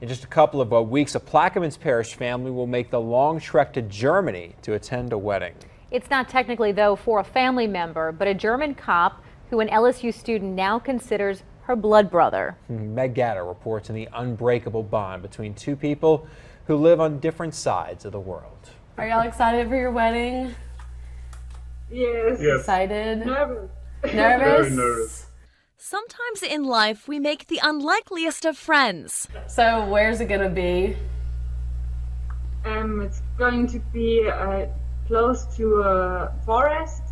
In just a couple of weeks, a Plaquemines Parish family will make the long trek to Germany to attend a wedding. It's not technically, though, for a family member, but a German cop who an LSU student now considers her blood brother. Meg Gatter reports on the unbreakable bond between two people who live on different sides of the world. Are y'all excited for your wedding? Yes. Excited? Nervous. Nervous? Very nervous. Sometimes in life, we make the unlikeliest of friends. So where's it gonna be? It's going to be close to a forest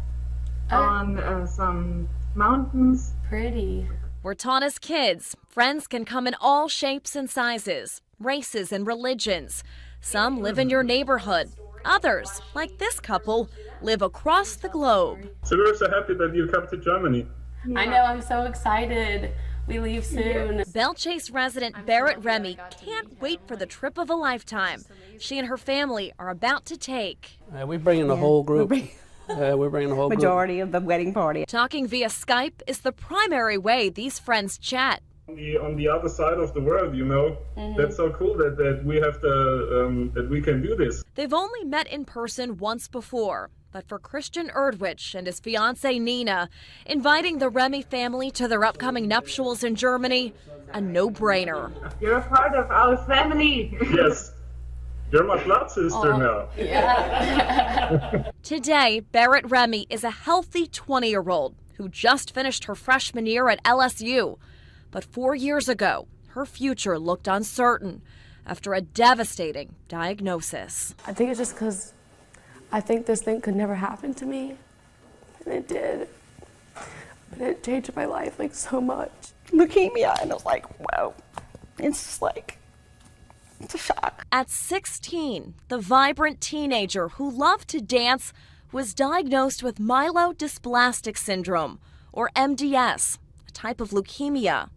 on some mountains. Pretty. We're taught as kids, friends can come in all shapes and sizes, races and religions. Some live in your neighborhood. Others, like this couple, live across the globe. So we're so happy that you come to Germany. I know, I'm so excited. We leave soon. Bellchase resident Barrett Remy can't wait for the trip of a lifetime she and her family are about to take. We're bringing the whole group. We're bringing the whole majority of the wedding party. Talking via Skype is the primary way these friends chat. On the other side of the world, you know, that's so cool that we have that we can do this. They've only met in person once before, but for Christian Erdwich and his fiancée Nina, inviting the Remy family to their upcoming nuptials in Germany, a no-brainer. You're a part of our family. Yes. You're my blood sister now. Yeah. Today, Barrett Remy is a healthy 20-year-old who just finished her freshman year at LSU. But 4 years ago, her future looked uncertain after a devastating diagnosis. I think it's just because I think this thing could never happen to me. And it did. But it changed my life like so much. Leukemia, and I was like, wow. It's just like, it's a shock. At 16, the vibrant teenager who loved to dance was diagnosed with myelodysplastic syndrome, or MDS, a type of leukemia.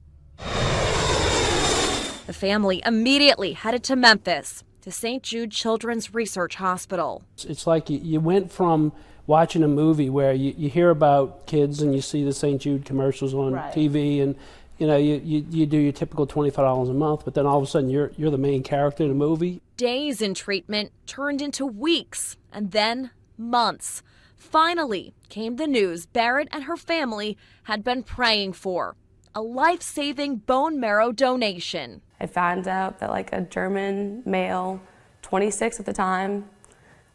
The family immediately headed to Memphis, to St. Jude Children's Research Hospital. It's like you went from watching a movie where you hear about kids and you see the St. Jude commercials on TV, and you know you do your typical $25 a month, but then all of a sudden you're the main character in the movie. Days in treatment turned into weeks and then months. Finally came the news Barrett and her family had been praying for: a life-saving bone marrow donation. I found out that like a German male, 26 at the time,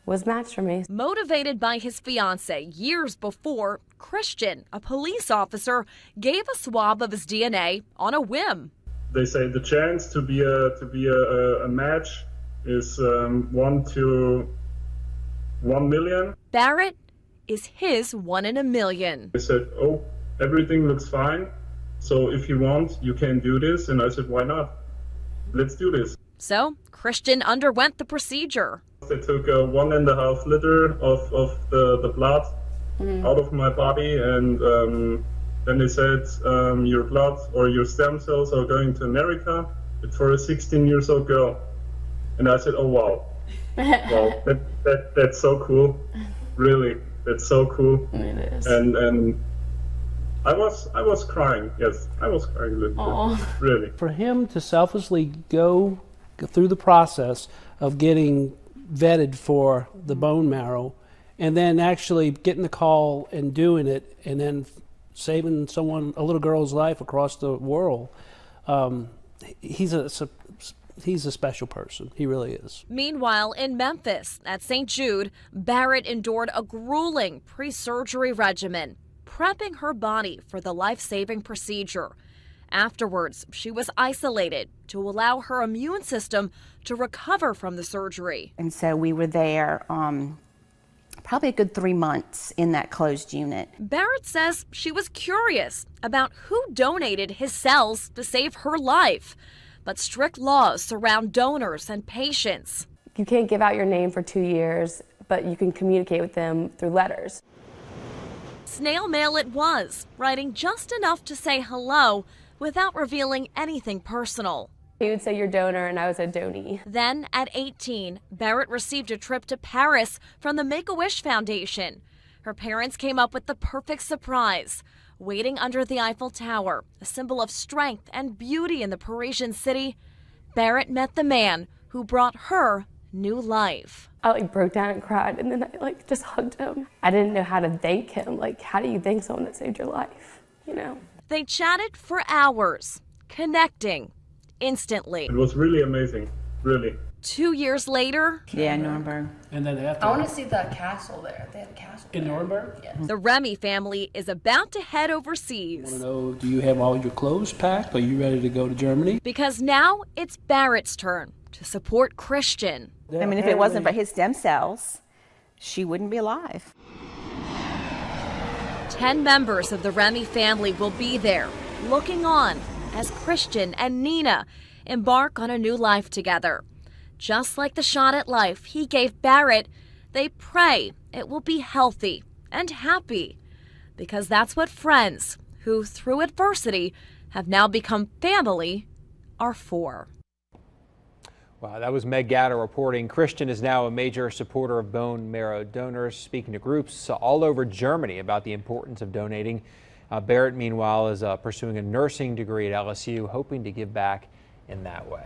was matched for me. Motivated by his fiancée years before, Christian, a police officer, gave a swab of his DNA on a whim. They say the chance to be a match is 1 to 1 million. Barrett is his 1 in a million. They said, "Oh, everything looks fine. So if you want, you can do this." And I said, "Why not? Let's do this." So Christian underwent the procedure. They took 1.5 liter of the blood out of my body, and then they said, your blood or your stem cells are going to America. It's for a 16-year-old girl. And I said, "Oh wow, wow, that's so cool, really, that's so cool." It is. And I was crying. Yes, I was crying a little bit, really. For him to selflessly go through the process of getting vetted for the bone marrow, and then actually getting the call and doing it, and then saving a little girl's life across the world, he's a special person. He really is. Meanwhile, in Memphis at St. Jude, Barrett endured a grueling pre-surgery regimen, prepping her body for the life-saving procedure. Afterwards, she was isolated to allow her immune system to recover from the surgery. And so we were there probably a good 3 months in that closed unit. Barrett says she was curious about who donated his cells to save her life, but strict laws surround donors and patients. You can't give out your name for 2 years, but you can communicate with them through letters. Snail mail it was, writing just enough to say hello without revealing anything personal. He would say, "Your donor," and I was a donee. Then, at 18, Barrett received a trip to Paris from the Make-A-Wish Foundation. Her parents came up with the perfect surprise: waiting under the Eiffel Tower, a symbol of strength and beauty in the Parisian city, Barrett met the man who brought her new life. I broke down and cried, and then I just hugged him. I didn't know how to thank him. How do you thank someone that saved your life, They chatted for hours, connecting instantly. It was really amazing, really. 2 years later, Yeah, Nuremberg. And then after I want to see the castle there. They have a castle in there. Nuremberg, the Remy family is about to head I want overseas to know, do you have all your clothes packed? Are you ready to go to Germany? because now it's Barrett's turn to support Christian. I mean, if it wasn't for his stem cells, she wouldn't be alive. 10 members of the Remy family will be there, looking on as Christian and Nina embark on a new life together. Just like the shot at life he gave Barrett, they pray it will be healthy and happy, because that's what friends who, through adversity, have now become family are for. Wow, that was Meg Gatter reporting. Christian is now a major supporter of bone marrow donors, speaking to groups all over Germany about the importance of donating. Barrett, meanwhile, is pursuing a nursing degree at LSU, hoping to give back in that way.